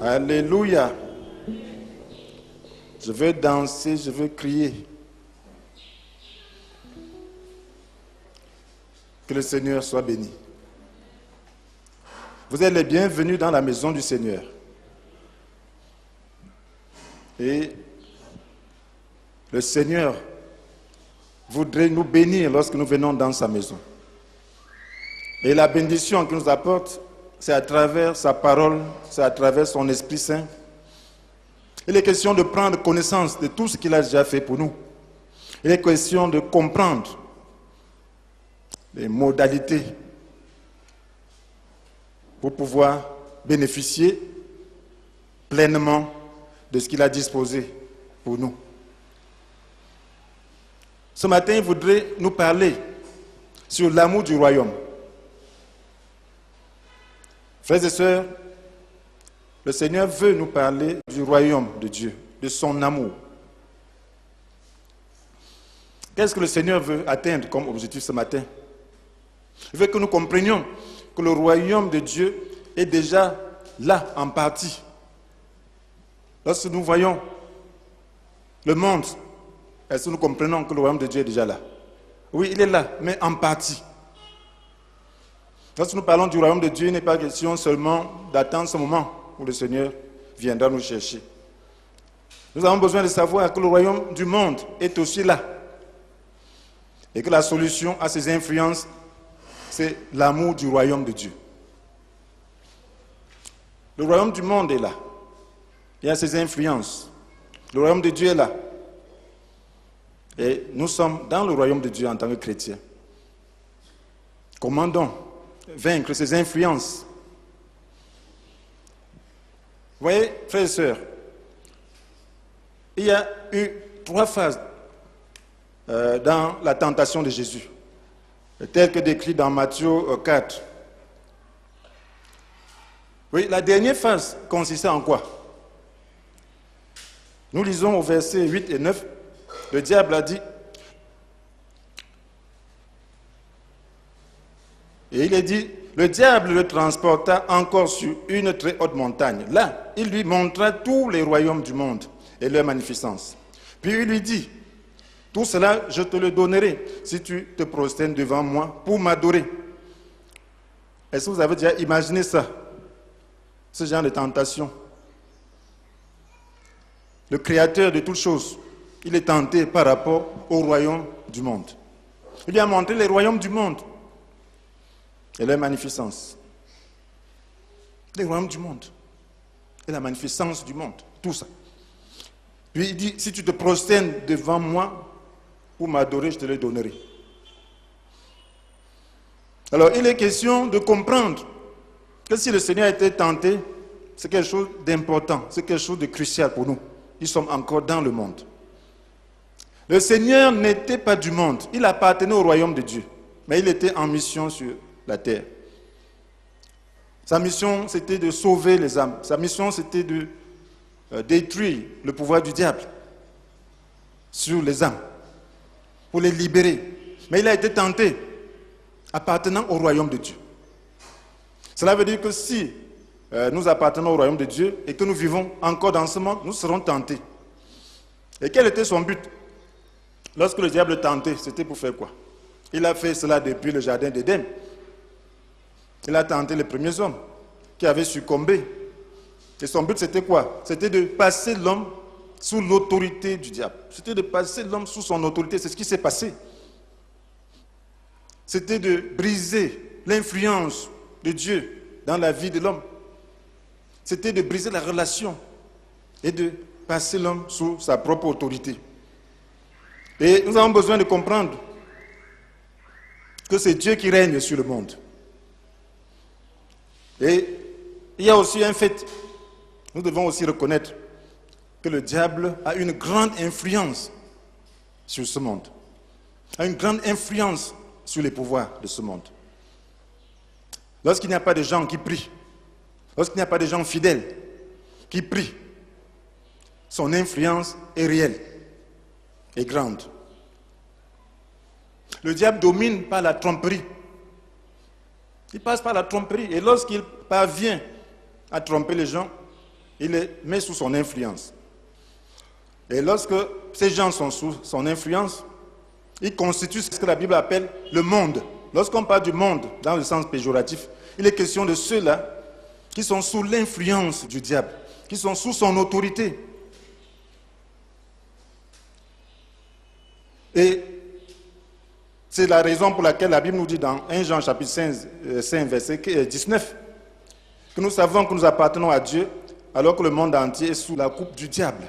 Alléluia. Je veux danser, je veux crier. Que le Seigneur soit béni. Vous êtes les bienvenus dans la maison du Seigneur. Et le Seigneur voudrait nous bénir lorsque nous venons dans sa maison. Et la bénédiction qu'il nous apporte, c'est à travers sa parole, c'est à travers son Esprit Saint. Il est question de prendre connaissance de tout ce qu'il a déjà fait pour nous. Il est question de comprendre les modalités pour pouvoir bénéficier pleinement de ce qu'il a disposé pour nous. Ce matin, il voudrait nous parler sur l'amour du royaume. Frères et sœurs, le Seigneur veut nous parler du royaume de Dieu, de son amour. Qu'est-ce que le Seigneur veut atteindre comme objectif ce matin? Il veut que nous comprenions que le royaume de Dieu est déjà là en partie. Lorsque nous voyons le monde, est-ce que nous comprenons que le royaume de Dieu est déjà là? Oui, il est là, mais en partie. Lorsque nous parlons du royaume de Dieu, il n'est pas question seulement d'attendre ce moment où le Seigneur viendra nous chercher. Nous avons besoin de savoir que le royaume du monde est aussi là. Et que la solution à ces influences, c'est l'amour du royaume de Dieu. Le royaume du monde est là. Il y a ses influences. Le royaume de Dieu est là. Et nous sommes dans le royaume de Dieu en tant que chrétiens. Comment donc vaincre ces influences? Vous voyez, frères et sœurs, il y a eu 3 phases dans la tentation de Jésus, tel que décrit dans Matthieu 4. Oui, la dernière phase consistait en quoi? Nous lisons au verset 8 et 9, le diable a dit, et il est dit, le diable le transporta encore sur une très haute montagne. Là, il lui montra tous les royaumes du monde et leur magnificence. Puis il lui dit, tout cela, je te le donnerai si tu te prosternes devant moi pour m'adorer. Est-ce que vous avez déjà imaginé ça? Ce genre de tentation. Le créateur de toutes choses, il est tenté par rapport au royaume du monde. Il lui a montré les royaumes du monde et leur magnificence. Les royaumes du monde et la magnificence du monde, tout ça. Puis il dit, si tu te prosternes devant moi pour m'adorer, je te le donnerai. Alors il est question de comprendre que si le Seigneur a été tenté, c'est quelque chose d'important, c'est quelque chose de crucial pour nous. Nous sommes encore dans le monde. Le Seigneur n'était pas du monde, il appartenait au royaume de Dieu, mais il était en mission sur la terre. Sa mission, c'était de sauver les âmes. Sa mission, c'était de détruire le pouvoir du diable sur les âmes, pour les libérer. Mais il a été tenté, appartenant au royaume de Dieu. Cela veut dire que si nous appartenons au royaume de Dieu et que nous vivons encore dans ce monde, nous serons tentés. Et quel était son but? Lorsque le diable tentait, c'était pour faire quoi? Il a fait cela depuis le jardin d'Éden. Il a tenté les premiers hommes qui avaient succombé. Et son but, c'était quoi? C'était de passer l'homme sous l'autorité du diable. C'était de passer l'homme sous son autorité. C'est ce qui s'est passé. C'était de briser l'influence de Dieu dans la vie de l'homme. C'était de briser la relation et de passer l'homme sous sa propre autorité. Et nous avons besoin de comprendre que c'est Dieu qui règne sur le monde. Et il y a aussi un fait, nous devons aussi reconnaître que le diable a une grande influence sur ce monde, a une grande influence sur les pouvoirs de ce monde. Lorsqu'il n'y a pas de gens qui prient, lorsqu'il n'y a pas de gens fidèles qui prient, son influence est réelle et grande. Le diable domine par la tromperie. Il passe par la tromperie. Et lorsqu'il parvient à tromper les gens, il les met sous son influence. Et lorsque ces gens sont sous son influence, ils constituent ce que la Bible appelle le monde. Lorsqu'on parle du monde dans le sens péjoratif, il est question de ceux-là qui sont sous l'influence du diable, qui sont sous son autorité. Et c'est la raison pour laquelle la Bible nous dit dans 1 Jean chapitre 5 verset 19 que nous savons que nous appartenons à Dieu alors que le monde entier est sous la coupe du diable.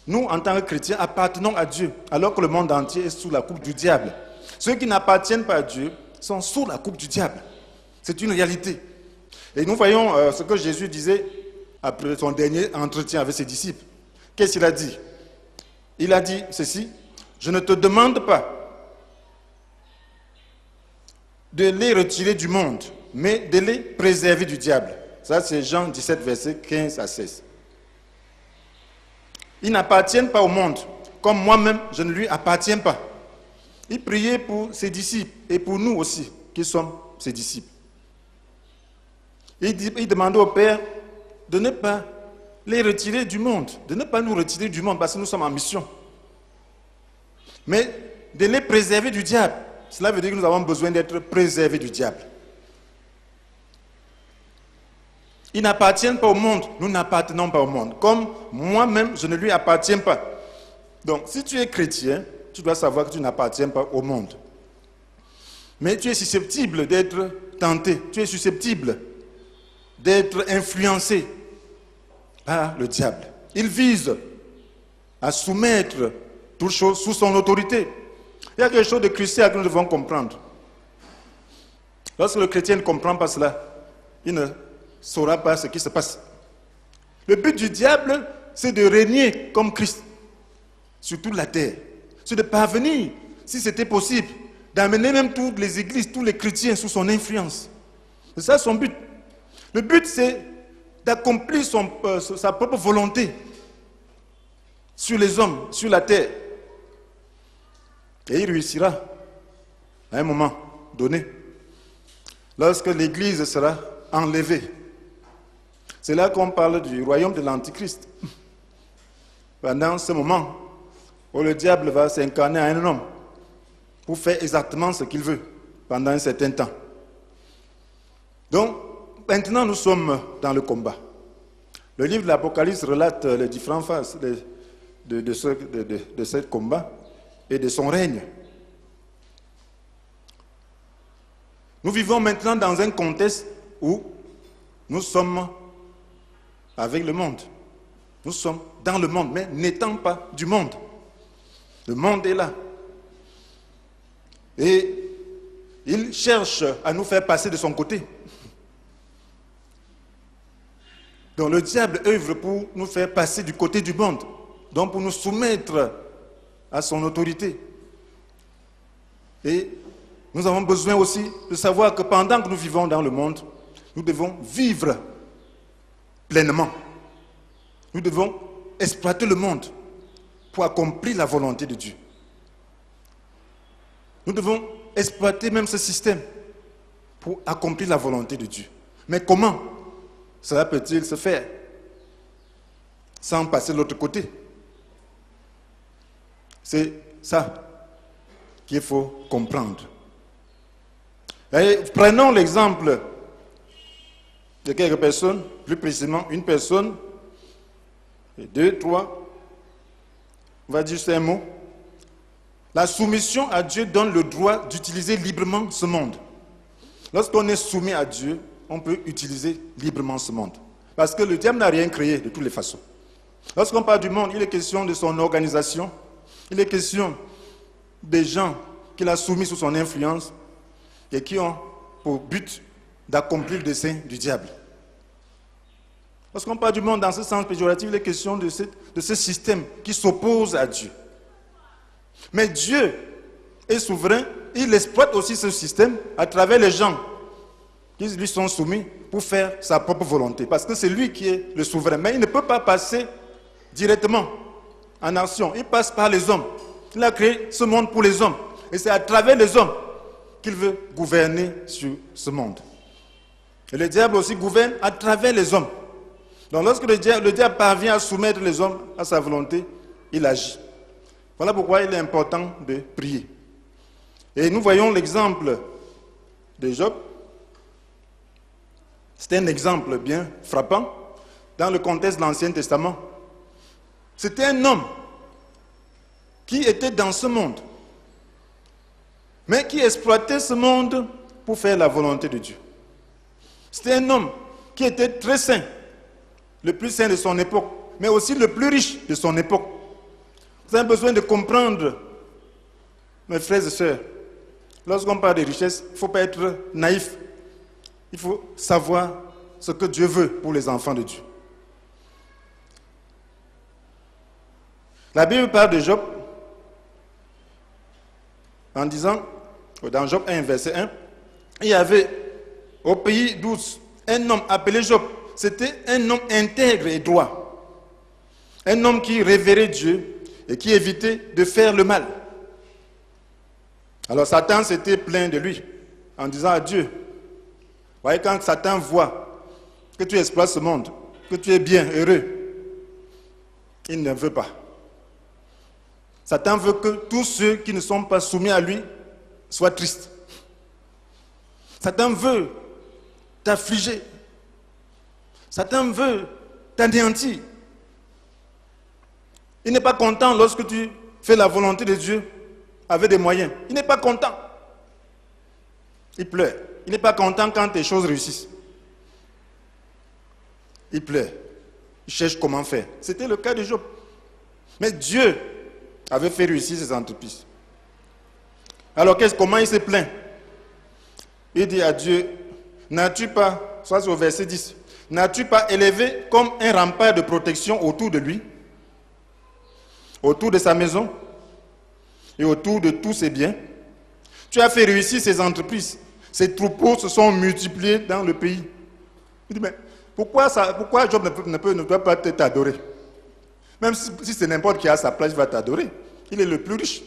Nous, en tant que chrétiens, appartenons à Dieu alors que le monde entier est sous la coupe du diable. Ceux qui n'appartiennent pas à Dieu sont sous la coupe du diable. C'est une réalité. Et nous voyons ce que Jésus disait après son dernier entretien avec ses disciples. Qu'est-ce qu'il a dit? Il a dit ceci: je ne te demande pas de les retirer du monde, mais de les préserver du diable. Ça, c'est Jean 17, verset 15 à 16. Ils n'appartiennent pas au monde, comme moi-même, je ne lui appartiens pas. Il priait pour ses disciples et pour nous aussi, qui sommes ses disciples. Il demandait au Père de ne pas les retirer du monde, de ne pas nous retirer du monde parce que nous sommes en mission, mais de les préserver du diable. Cela veut dire que nous avons besoin d'être préservés du diable. Ils n'appartiennent pas au monde, nous n'appartenons pas au monde. Comme moi-même, je ne lui appartiens pas. Donc, si tu es chrétien, tu dois savoir que tu n'appartiens pas au monde. Mais tu es susceptible d'être tenté, tu es susceptible d'être influencé par le diable. Il vise à soumettre toute chose sous son autorité. Il y a quelque chose de crucial que nous devons comprendre. Lorsque le chrétien ne comprend pas cela, il ne saura pas ce qui se passe. Le but du diable, c'est de régner comme Christ sur toute la terre. C'est de parvenir, si c'était possible, d'amener même toutes les églises, tous les chrétiens sous son influence. C'est ça son but. Le but, c'est d'accomplir sa propre volonté sur les hommes, sur la terre. Et il réussira à un moment donné, lorsque l'Église sera enlevée. C'est là qu'on parle du royaume de l'Antichrist. Pendant ce moment où le diable va s'incarner en un homme pour faire exactement ce qu'il veut pendant un certain temps. Donc, maintenant nous sommes dans le combat. Le livre de l'Apocalypse relate les différentes phases de ce combat et de son règne. Nous vivons maintenant dans un contexte où nous sommes avec le monde. Nous sommes dans le monde, mais n'étant pas du monde. Le monde est là. Et il cherche à nous faire passer de son côté. Donc le diable œuvre pour nous faire passer du côté du monde, donc pour nous soumettre à son autorité. Et nous avons besoin aussi de savoir que pendant que nous vivons dans le monde, nous devons vivre pleinement. Nous devons exploiter le monde pour accomplir la volonté de Dieu. Nous devons exploiter même ce système pour accomplir la volonté de Dieu. Mais comment cela peut-il se faire sans passer de l'autre côté? C'est ça qu'il faut comprendre. Et prenons l'exemple de quelques personnes, plus précisément une personne, et deux, trois, on va dire juste un mot. La soumission à Dieu donne le droit d'utiliser librement ce monde. Lorsqu'on est soumis à Dieu, on peut utiliser librement ce monde. Parce que le diable n'a rien créé de toutes les façons. Lorsqu'on parle du monde, il est question de son organisation, il est question des gens qu'il a soumis sous son influence et qui ont pour but d'accomplir le dessein du diable. Lorsqu'on parle du monde dans ce sens péjoratif, il est question de ce système qui s'oppose à Dieu. Mais Dieu est souverain, il exploite aussi ce système à travers les gens qui lui sont soumis pour faire sa propre volonté. Parce que c'est lui qui est le souverain. Mais il ne peut pas passer directement en action. Il passe par les hommes. Il a créé ce monde pour les hommes. Et c'est à travers les hommes qu'il veut gouverner sur ce monde. Et le diable aussi gouverne à travers les hommes. Donc lorsque le diable parvient à soumettre les hommes à sa volonté, il agit. Voilà pourquoi il est important de prier. Et nous voyons l'exemple de Job. C'était un exemple bien frappant dans le contexte de l'Ancien Testament. C'était un homme qui était dans ce monde, mais qui exploitait ce monde pour faire la volonté de Dieu. C'était un homme qui était très saint, le plus saint de son époque, mais aussi le plus riche de son époque. Vous avez besoin de comprendre, mes frères et sœurs, lorsqu'on parle de richesse, il ne faut pas être naïf. Il faut savoir ce que Dieu veut pour les enfants de Dieu. La Bible parle de Job en disant, dans Job 1, verset 1, il y avait au pays d'Ouz un homme appelé Job. C'était un homme intègre et droit. Un homme qui révérait Dieu et qui évitait de faire le mal. Alors Satan s'était plaint de lui en disant à Dieu, vous voyez, quand Satan voit que tu exploites ce monde, que tu es bien, heureux, il ne veut pas. Satan veut que tous ceux qui ne sont pas soumis à lui soient tristes. Satan veut t'affliger. Satan veut t'anéantir. Il n'est pas content lorsque tu fais la volonté de Dieu avec des moyens. Il n'est pas content. Il pleure. Il n'est pas content quand tes choses réussissent. Il pleure. Il cherche comment faire. C'était le cas de Job. Mais Dieu avait fait réussir ses entreprises. Alors comment il s'est plaint? Il dit à Dieu, n'as-tu pas, soit au verset 10, n'as-tu pas élevé comme un rempart de protection autour de lui, autour de sa maison et autour de tous ses biens? Tu as fait réussir ses entreprises. Ses troupeaux se sont multipliés dans le pays. Il dit, mais pourquoi Job ne doit pas t'adorer? Même si c'est n'importe qui à sa place, il va t'adorer. Il est le plus riche.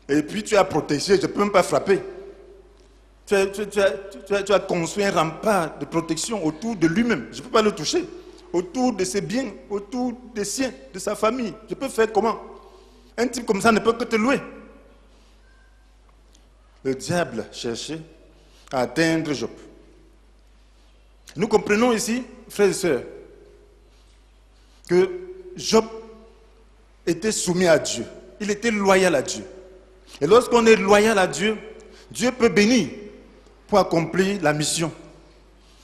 Et puis tu as protégé, je ne peux même pas frapper. Tu as construit un rempart de protection autour de lui-même. Je ne peux pas le toucher. Autour de ses biens, autour des siens, de sa famille. Je peux faire comment? Un type comme ça ne peut que te louer. Le diable cherchait à atteindre Job. Nous comprenons ici, frères et sœurs, que Job était soumis à Dieu. Il était loyal à Dieu. Et lorsqu'on est loyal à Dieu, Dieu peut bénir pour accomplir la mission.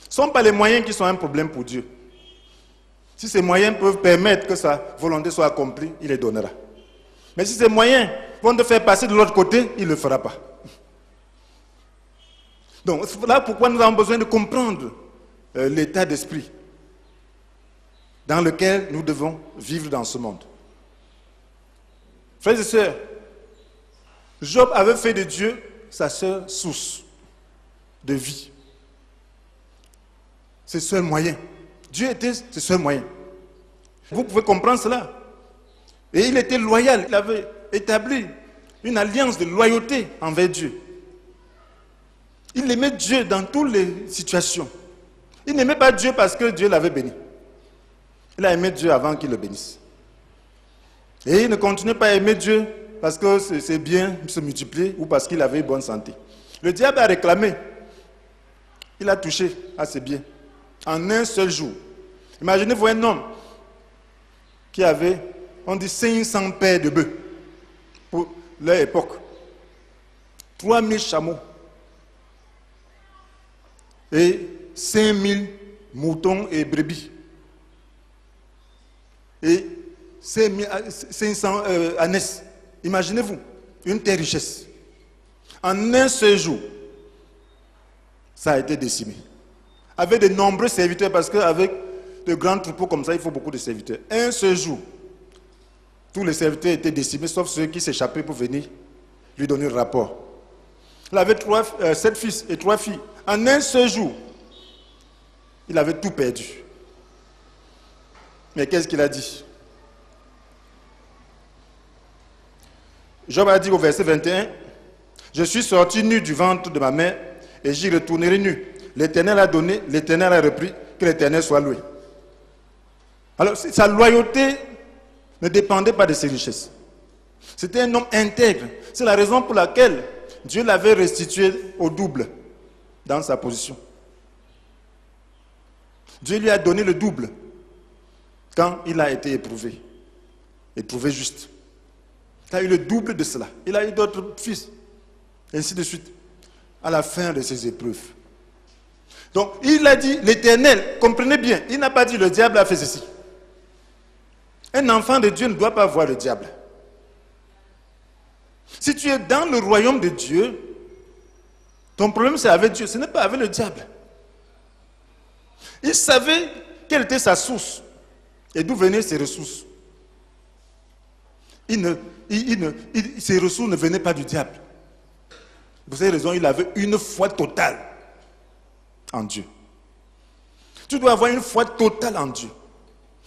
Ce ne sont pas les moyens qui sont un problème pour Dieu. Si ces moyens peuvent permettre que sa volonté soit accomplie, il les donnera. Mais si ces moyens vont te faire passer de l'autre côté, il ne le fera pas. Donc, voilà pourquoi nous avons besoin de comprendre l'état d'esprit dans lequel nous devons vivre dans ce monde. Frères et sœurs, Job avait fait de Dieu sa seule source de vie. Ses seuls moyens. Dieu était ses seuls moyens. Vous pouvez comprendre cela. Et il était loyal. Il avait établi une alliance de loyauté envers Dieu. Il aimait Dieu dans toutes les situations. Il n'aimait pas Dieu parce que Dieu l'avait béni. Il a aimé Dieu avant qu'il le bénisse. Et il ne continuait pas à aimer Dieu parce que ses biens se multipliaient ou parce qu'il avait une bonne santé. Le diable a réclamé. Il a touché à ses biens en un seul jour. Imaginez-vous un homme qui avait, on dit, 500 paires de bœufs pour leur époque. 3000 chameaux. Et 5000 moutons et brebis. Et 500 ânesses. Imaginez-vous, une telle richesse. En un seul jour, ça a été décimé. Avec de nombreux serviteurs, parce qu'avec de grands troupeaux comme ça, il faut beaucoup de serviteurs. Un seul jour, tous les serviteurs étaient décimés, sauf ceux qui s'échappaient pour venir lui donner le rapport. Il avait 7 fils et 3 filles. En un seul jour, il avait tout perdu. Mais qu'est-ce qu'il a dit? Job a dit au verset 21, « Je suis sorti nu du ventre de ma mère et j'y retournerai nu. L'Éternel a donné, l'Éternel a repris, que l'Éternel soit loué. » Alors, sa loyauté ne dépendait pas de ses richesses. C'était un homme intègre. C'est la raison pour laquelle Dieu l'avait restitué au double dans sa position. Dieu lui a donné le double quand il a été éprouvé. Éprouvé juste. Il a eu le double de cela. Il a eu d'autres fils. Et ainsi de suite. À la fin de ses épreuves. Donc, il a dit, l'Éternel, comprenez bien, il n'a pas dit le diable a fait ceci. Un enfant de Dieu ne doit pas voir le diable. Si tu es dans le royaume de Dieu, ton problème c'est avec Dieu, ce n'est pas avec le diable. Il savait quelle était sa source et d'où venaient ses ressources. Ses ressources ne venaient pas du diable. Pour cette raison, il avait une foi totale en Dieu. Tu dois avoir une foi totale en Dieu.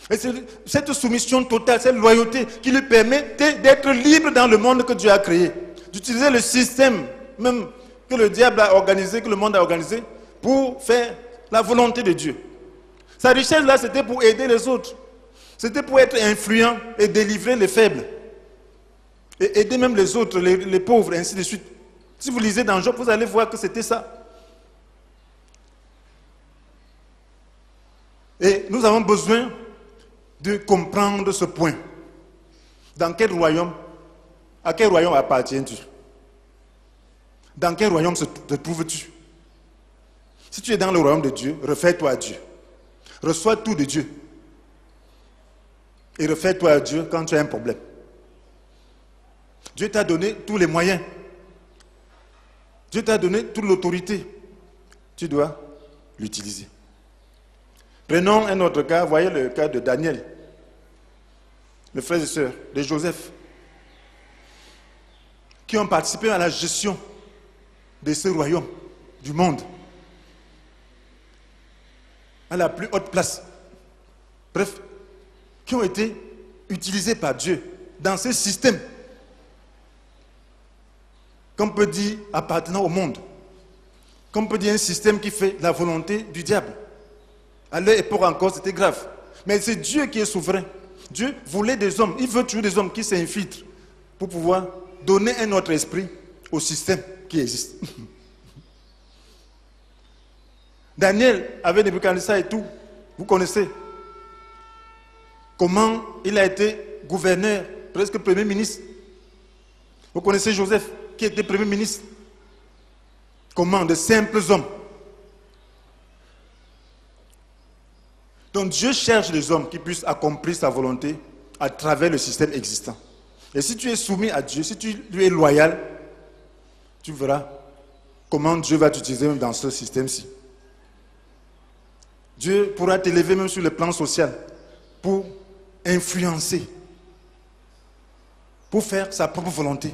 Et c'est cette soumission totale, cette loyauté qui lui permet d'être libre dans le monde que Dieu a créé. D'utiliser le système même que le diable a organisé, que le monde a organisé, pour faire la volonté de Dieu. Sa richesse là, c'était pour aider les autres. C'était pour être influent et délivrer les faibles. Et aider même les autres, les pauvres, et ainsi de suite. Si vous lisez dans Job, vous allez voir que c'était ça. Et nous avons besoin de comprendre ce point. Dans quel royaume, à quel royaume appartiens-tu? Dans quel royaume te trouves-tu? Si tu es dans le royaume de Dieu, refais-toi à Dieu. Reçois tout de Dieu. Et refais-toi à Dieu quand tu as un problème. Dieu t'a donné tous les moyens. Dieu t'a donné toute l'autorité. Tu dois l'utiliser. Prenons un autre cas, voyez le cas de Daniel, le frère et sœur de Joseph, qui ont participé à la gestion de ce royaume, du monde, à la plus haute place. Bref, qui ont été utilisés par Dieu dans ce système, qu'on peut dire appartenant au monde, qu'on peut dire un système qui fait la volonté du diable. À leur époque encore, c'était grave. Mais c'est Dieu qui est souverain. Dieu voulait des hommes. Il veut toujours des hommes qui s'infiltrent pour pouvoir donner un autre esprit au système qui existe. Daniel avait Nebuchadnezzar et tout. Vous connaissez comment il a été gouverneur, presque premier ministre. Vous connaissez Joseph, qui était premier ministre. Comment de simples hommes. Donc Dieu cherche des hommes qui puissent accomplir sa volonté à travers le système existant. Et si tu es soumis à Dieu, si tu lui es loyal, tu verras comment Dieu va t'utiliser dans ce système-ci. Dieu pourra t'élever même sur le plan social pour influencer, pour faire sa propre volonté.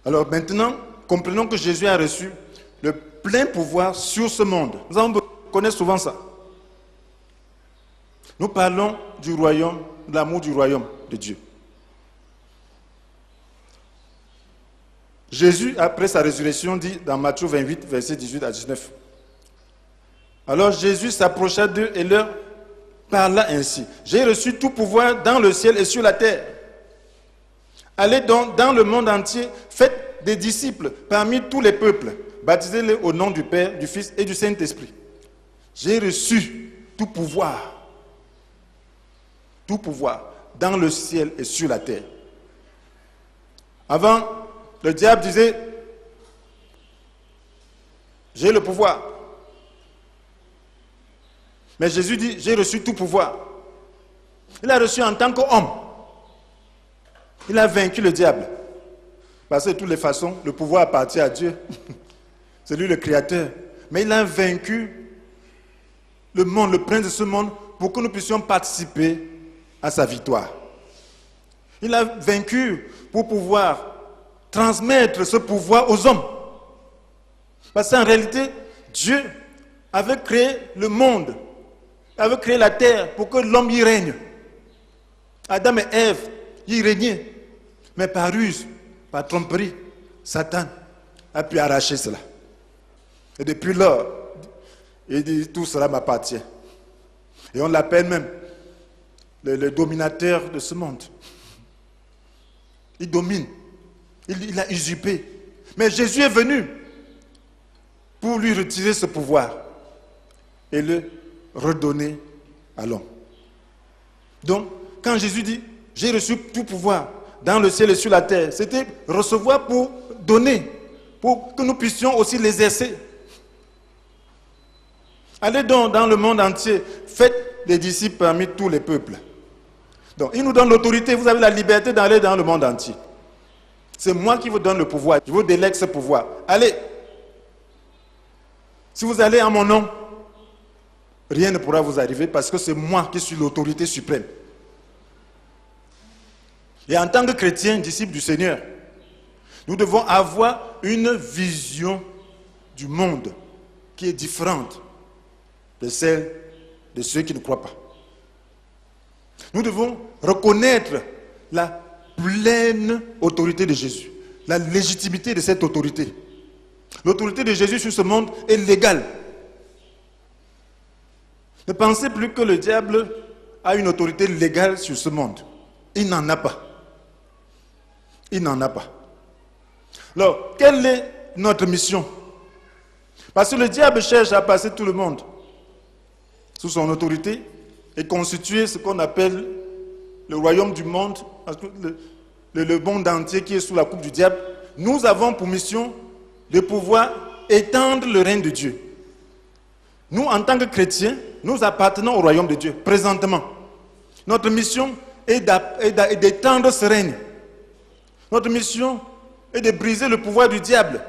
Alors maintenant, comprenons que Jésus a reçu le plein pouvoir sur ce monde. Nous allons connaître souvent ça. Nous parlons du royaume, de l'amour du royaume de Dieu. Jésus, après sa résurrection, dit dans Matthieu 28, versets 18 à 19. Alors Jésus s'approcha d'eux et leur parla ainsi. J'ai reçu tout pouvoir dans le ciel et sur la terre. Allez donc dans le monde entier, faites des disciples parmi tous les peuples. Baptisez-les au nom du Père, du Fils et du Saint-Esprit. J'ai reçu tout pouvoir dans le ciel et sur la terre. Avant, le diable disait, j'ai le pouvoir. Mais Jésus dit, j'ai reçu tout pouvoir. Il a reçu en tant qu'homme. Il a vaincu le diable. Parce que de toutes les façons, le pouvoir appartient à Dieu. C'est lui le créateur. Mais il a vaincu le monde, le prince de ce monde, pour que nous puissions participer à sa victoire. Il a vaincu pour pouvoir transmettre ce pouvoir aux hommes. Parce qu'en réalité, Dieu avait créé le monde, avait créé la terre pour que l'homme y règne. Adam et Ève y régnaient. Mais par ruse, par tromperie, Satan a pu arracher cela. Et depuis lors, Et il dit, tout cela m'appartient. Et on l'appelle même le dominateur de ce monde. Il domine. Il a usurpé. Mais Jésus est venu pour lui retirer ce pouvoir et le redonner à l'homme. Donc, quand Jésus dit, j'ai reçu tout pouvoir dans le ciel et sur la terre, c'était recevoir pour donner, pour que nous puissions aussi l'exercer. Allez donc dans le monde entier, faites des disciples parmi tous les peuples. Donc, il nous donne l'autorité, vous avez la liberté d'aller dans le monde entier. C'est moi qui vous donne le pouvoir, je vous délègue ce pouvoir. Allez, si vous allez en mon nom, rien ne pourra vous arriver parce que c'est moi qui suis l'autorité suprême. Et en tant que chrétiens, disciples du Seigneur, nous devons avoir une vision du monde qui est différente de celle de ceux qui ne croient pas. Nous devons reconnaître la pleine autorité de Jésus, la légitimité de cette autorité. L'autorité de Jésus sur ce monde est légale. Ne pensez plus que le diable a une autorité légale sur ce monde. Il n'en a pas. Il n'en a pas. Alors, quelle est notre mission? Parce que le diable cherche à passer tout le monde sous son autorité et constituer ce qu'on appelle le royaume du monde, le monde entier qui est sous la coupe du diable. Nous avons pour mission de pouvoir étendre le règne de Dieu. Nous, en tant que chrétiens, nous appartenons au royaume de Dieu, présentement. Notre mission est d'étendre ce règne. Notre mission est de briser le pouvoir du diable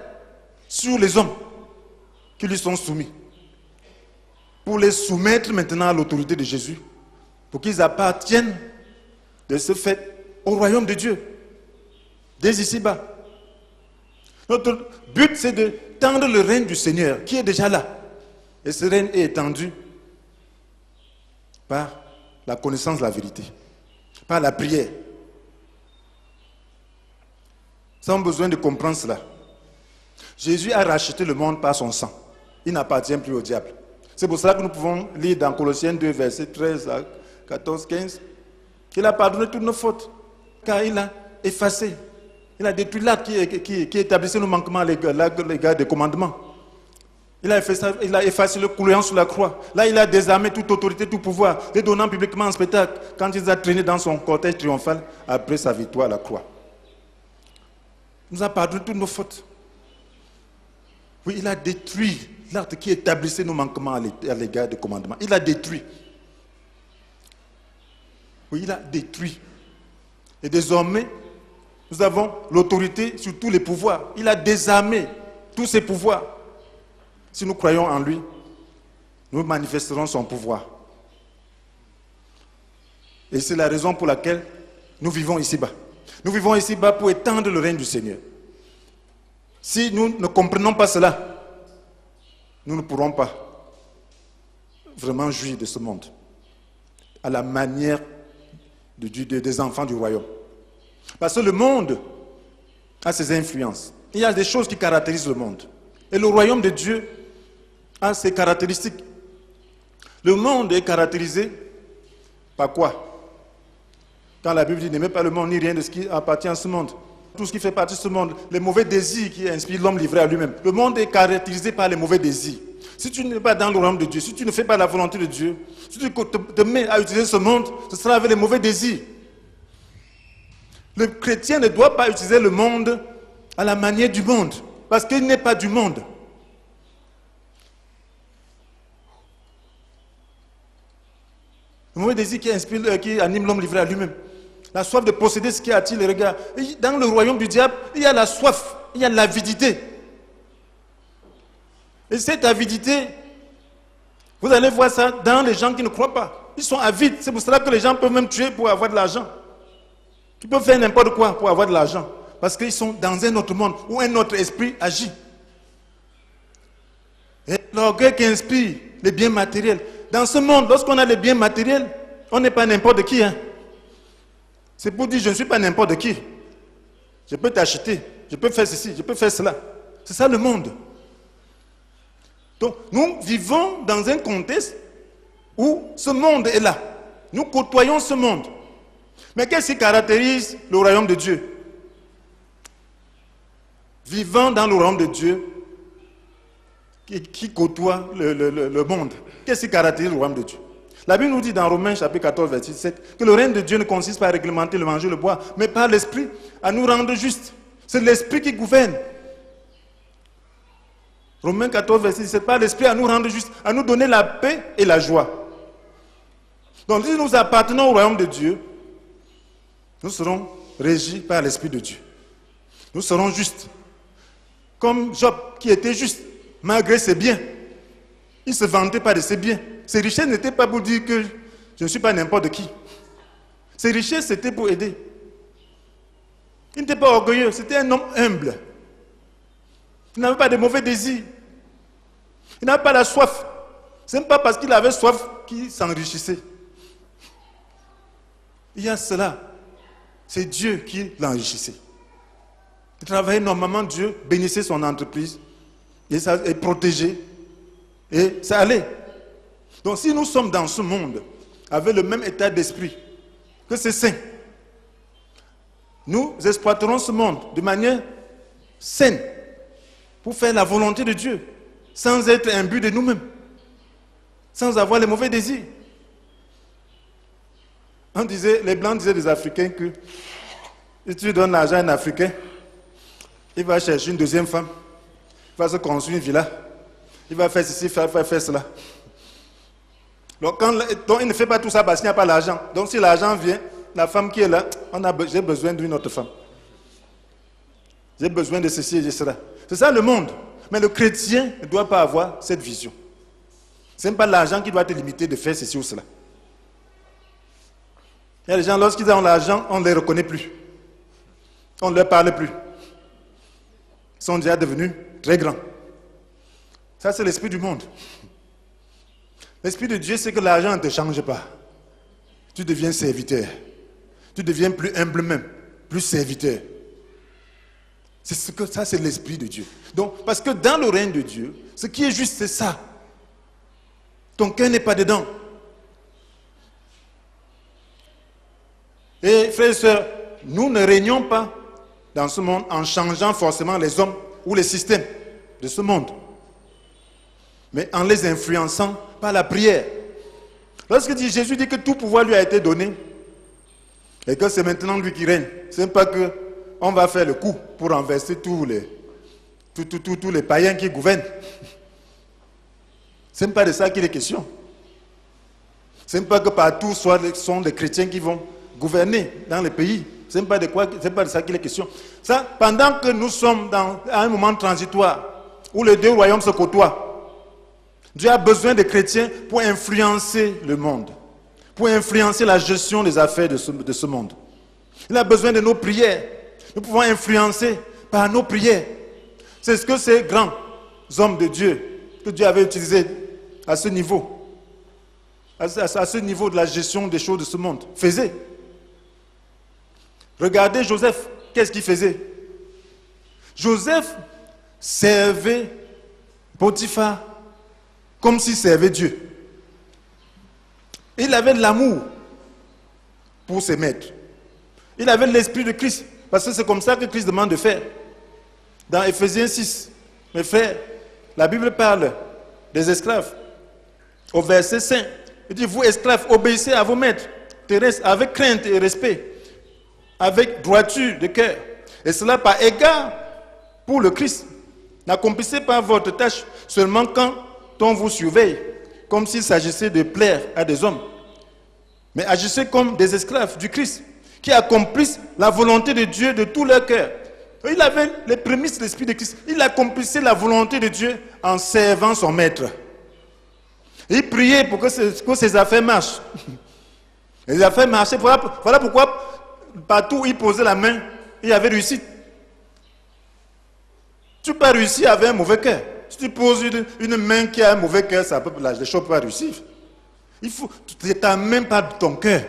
sur les hommes qui lui sont soumis. Pour les soumettre maintenant à l'autorité de Jésus, pour qu'ils appartiennent de ce fait au royaume de Dieu, dès ici-bas. Notre but, c'est de tendre le règne du Seigneur, qui est déjà là. Et ce règne est étendu par la connaissance de la vérité, par la prière. Sans besoin de comprendre cela. Jésus a racheté le monde par son sang. Il n'appartient plus au diable. C'est pour cela que nous pouvons lire dans Colossiens 2, versets 13 à 14, 15, qu'il a pardonné toutes nos fautes, car il a effacé. Il a détruit l'acte qui établissait nos manquements à l'égard des commandements. Il a effacé le coulant sur la croix. Là, il a désarmé toute autorité, tout pouvoir, les donnant publiquement en spectacle quand il les a traînés dans son cortège triomphal après sa victoire à la croix. Il nous a pardonné toutes nos fautes. Oui, il a détruit l'acte qui établissait nos manquements à l'égard des commandements. Il a détruit. Oui, il a détruit. Et désormais, nous avons l'autorité sur tous les pouvoirs. Il a désarmé tous ces pouvoirs. Si nous croyons en lui, nous manifesterons son pouvoir. Et c'est la raison pour laquelle nous vivons ici-bas. Nous vivons ici-bas pour étendre le règne du Seigneur. Si nous ne comprenons pas cela, nous ne pourrons pas vraiment jouir de ce monde à la manière des enfants du royaume. Parce que le monde a ses influences. Il y a des choses qui caractérisent le monde. Et le royaume de Dieu a ses caractéristiques. Le monde est caractérisé par quoi? Quand la Bible dit n'aimez pas le monde ni rien de ce qui appartient à ce monde. Tout ce qui fait partie de ce monde, les mauvais désirs qui inspirent l'homme livré à lui-même. Le monde est caractérisé par les mauvais désirs. Si tu n'es pas dans le royaume de Dieu, si tu ne fais pas la volonté de Dieu, si tu te mets à utiliser ce monde, ce sera avec les mauvais désirs. Le chrétien ne doit pas utiliser le monde à la manière du monde, parce qu'il n'est pas du monde. Le mauvais désir qui anime l'homme livré à lui-même. La soif de posséder ce qui attire les regards. Dans le royaume du diable, il y a la soif, il y a l'avidité. Et cette avidité, vous allez voir ça dans les gens qui ne croient pas. Ils sont avides. C'est pour cela que les gens peuvent même tuer pour avoir de l'argent. Ils peuvent faire n'importe quoi pour avoir de l'argent. Parce qu'ils sont dans un autre monde où un autre esprit agit. Et l'orgueil qui inspire les biens matériels. Dans ce monde, lorsqu'on a les biens matériels, on n'est pas n'importe qui. C'est pour dire je ne suis pas n'importe qui. Je peux t'acheter, je peux faire ceci, je peux faire cela. C'est ça le monde. Donc, nous vivons dans un contexte où ce monde est là. Nous côtoyons ce monde. Mais qu'est-ce qui caractérise le royaume de Dieu? Vivant dans le royaume de Dieu, qui côtoie le monde. Qu'est-ce qui caractérise le royaume de Dieu? La Bible nous dit dans Romains chapitre 14, verset 7, que le règne de Dieu ne consiste pas à réglementer le manger, le boire, mais par l'Esprit à nous rendre justes. C'est l'Esprit qui gouverne. Romains 14, verset 17, par l'Esprit à nous rendre justes, à nous donner la paix et la joie. Donc si nous appartenons au royaume de Dieu, nous serons régis par l'Esprit de Dieu. Nous serons justes. Comme Job qui était juste, malgré ses biens. Il ne se vantait pas de ses biens. Ses richesses n'étaient pas pour dire que je ne suis pas n'importe qui. Ses richesses, c'était pour aider. Il n'était pas orgueilleux, c'était un homme humble. Il n'avait pas de mauvais désirs. Il n'avait pas la soif. Ce n'est pas parce qu'il avait soif qu'il s'enrichissait. Il y a cela. C'est Dieu qui l'enrichissait. Il travaillait normalement, Dieu bénissait son entreprise et protégeait. Et ça allait. Donc si nous sommes dans ce monde avec le même état d'esprit que c'est saint, nous exploiterons ce monde de manière saine pour faire la volonté de Dieu, sans être imbus de nous-mêmes, sans avoir les mauvais désirs. Les Blancs disaient des Africains que si tu donnes l'argent à un Africain, il va chercher une deuxième femme, il va se construire une villa, il va faire ceci, faire cela. Donc il ne fait pas tout ça parce qu'il n'y a pas l'argent. Donc si l'argent vient, la femme qui est là, j'ai besoin d'une autre femme. J'ai besoin de ceci et de cela. C'est ça le monde. Mais le chrétien ne doit pas avoir cette vision. Ce n'est pas l'argent qui doit te limiter de faire ceci ou cela. Il y a des gens, lorsqu'ils ont l'argent, on ne les reconnaît plus. On ne leur parle plus. Ils sont déjà devenus très grands. Ça, c'est l'esprit du monde. L'esprit de Dieu, c'est que l'argent ne te change pas. Tu deviens serviteur. Tu deviens plus humble même, plus serviteur. Ça, c'est l'esprit de Dieu. Donc, parce que dans le règne de Dieu, ce qui est juste, c'est ça. Ton cœur n'est pas dedans. Et frères et sœurs, nous ne régnons pas dans ce monde en changeant forcément les hommes ou les systèmes de ce monde, mais en les influençant par la prière. Lorsque Jésus dit que tout pouvoir lui a été donné et que c'est maintenant lui qui règne, ce n'est pas qu'on va faire le coup pour renverser tous les païens qui gouvernent. Ce n'est pas de ça qu'il est question. Ce n'est pas que partout sont des chrétiens qui vont gouverner dans les pays. Ce n'est pas de ça qu'il est question. Ça, pendant que nous sommes à un moment transitoire où les deux royaumes se côtoient, Dieu a besoin des chrétiens pour influencer le monde, pour influencer la gestion des affaires de ce monde. Il a besoin de nos prières. Nous pouvons influencer par nos prières. C'est ce que ces grands hommes de Dieu, que Dieu avait utilisés à ce niveau, à ce niveau de la gestion des choses de ce monde, faisaient. Regardez Joseph, qu'est-ce qu'il faisait? Joseph servait Potiphar comme s'il servait Dieu. Il avait de l'amour pour ses maîtres. Il avait l'esprit de Christ, parce que c'est comme ça que Christ demande de faire. Dans Éphésiens 6, mes frères, la Bible parle des esclaves. Au verset 5, il dit, vous esclaves, obéissez à vos maîtres terrestres avec crainte et respect, avec droiture de cœur, et cela par égard pour le Christ. N'accomplissez pas votre tâche seulement quand on vous surveille, comme s'il s'agissait de plaire à des hommes, mais agissez comme des esclaves du Christ, qui accomplissent la volonté de Dieu de tout leur cœur. Il avait les prémices de l'Esprit de Christ. Il accomplissait la volonté de Dieu en servant son maître. Il priait pour que ses affaires marchent. Les affaires marchaient. Voilà pourquoi partout où il posait la main, il avait réussite. Tu peux pas réussir avec un mauvais cœur. Si tu poses une main qui a un mauvais cœur, les choses ne peuvent pas réussir. Tu t'amènes pas de ton cœur.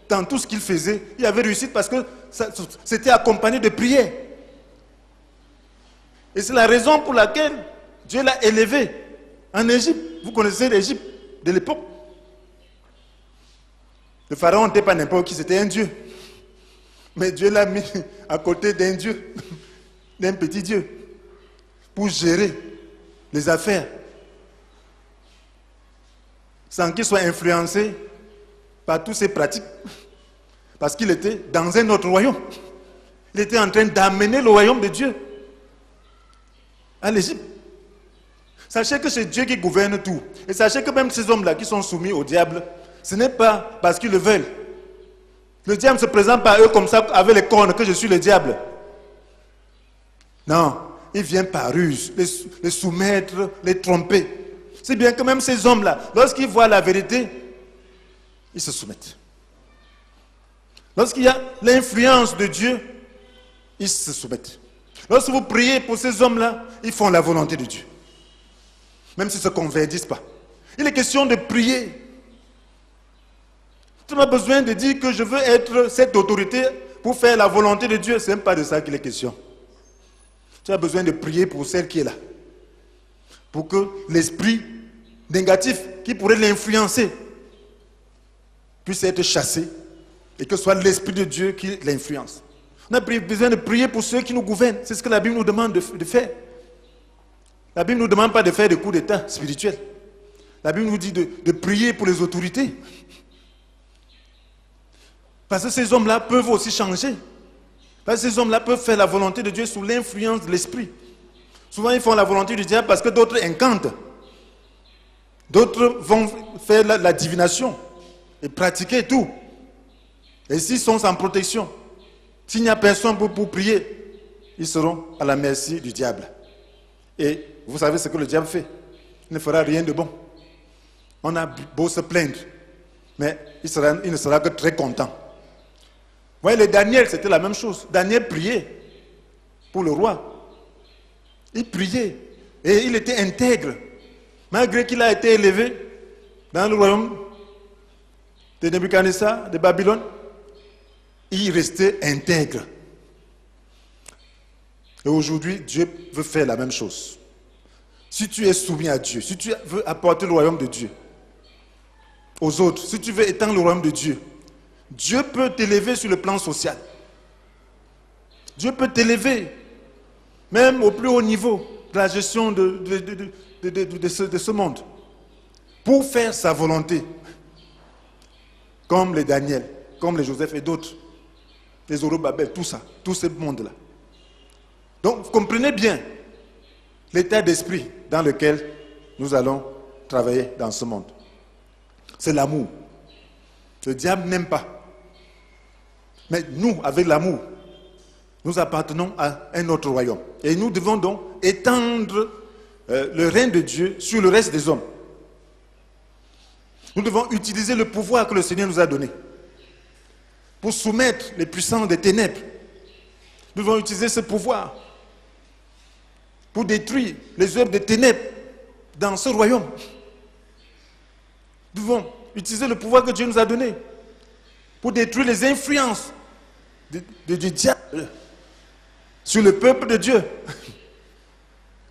Dans tout ce qu'il faisait, il avait réussite parce que c'était accompagné de prières. Et c'est la raison pour laquelle Dieu l'a élevé En Égypte, vous connaissez l'Égypte de l'époque. Le pharaon n'était pas n'importe qui, c'était un dieu. Mais Dieu l'a mis à côté d'un dieu, d'un petit dieu, pour gérer les affaires, sans qu'il soit influencé par toutes ces pratiques, parce qu'il était dans un autre royaume. Il était en train d'amener le royaume de Dieu à l'Égypte. Sachez que c'est Dieu qui gouverne tout. Et sachez que même ces hommes-là qui sont soumis au diable, ce n'est pas parce qu'ils le veulent. Le diable se présente par eux comme ça, avec les cornes, que je suis le diable. Non, il vient par ruse, les soumettre, les tromper. C'est bien que même ces hommes-là, lorsqu'ils voient la vérité, ils se soumettent. Lorsqu'il y a l'influence de Dieu, ils se soumettent. Lorsque vous priez pour ces hommes-là, ils font la volonté de Dieu. Même s'ils ne se convertissent pas. Il est question de prier. Tu n'as pas besoin de dire que je veux être cette autorité pour faire la volonté de Dieu. Ce n'est pas de ça qu'il est question. Tu as besoin de prier pour celle qui est là. Pour que l'esprit négatif qui pourrait l'influencer puisse être chassé et que ce soit l'esprit de Dieu qui l'influence. On a besoin de prier pour ceux qui nous gouvernent. C'est ce que la Bible nous demande de faire. La Bible ne nous demande pas de faire des coups d'état spirituels. La Bible nous dit de prier pour les autorités. Parce que ces hommes-là peuvent aussi changer. Parce que ces hommes-là peuvent faire la volonté de Dieu sous l'influence de l'esprit. Souvent, ils font la volonté du diable parce que d'autres incantent. D'autres vont faire la divination et pratiquer tout. Et s'ils sont sans protection, s'il n'y a personne pour prier, ils seront à la merci du diable. Et vous savez ce que le diable fait. Il ne fera rien de bon. On a beau se plaindre, mais il ne sera que très content. Vous voyez, Daniel, c'était la même chose. Daniel priait pour le roi. Il priait et il était intègre. Malgré qu'il a été élevé dans le royaume de Nebuchadnezzar, de Babylone, il restait intègre. Et aujourd'hui, Dieu veut faire la même chose. Si tu es soumis à Dieu, si tu veux apporter le royaume de Dieu aux autres, si tu veux étendre le royaume de Dieu, Dieu peut t'élever sur le plan social. Dieu peut t'élever même au plus haut niveau de la gestion de ce monde pour faire sa volonté. Comme les Daniel, comme les Joseph et d'autres, les Zorobabel, tout ça, tout ce monde-là. Donc, vous comprenez bien l'état d'esprit dans lequel nous allons travailler dans ce monde. C'est l'amour. Le diable n'aime pas. Mais nous, avec l'amour, nous appartenons à un autre royaume. Et nous devons donc étendre le règne de Dieu sur le reste des hommes. Nous devons utiliser le pouvoir que le Seigneur nous a donné pour soumettre les puissants des ténèbres. Nous devons utiliser ce pouvoir pour détruire les œuvres des ténèbres dans ce royaume. Nous devons utiliser le pouvoir que Dieu nous a donné pour détruire les influences du diable sur le peuple de Dieu,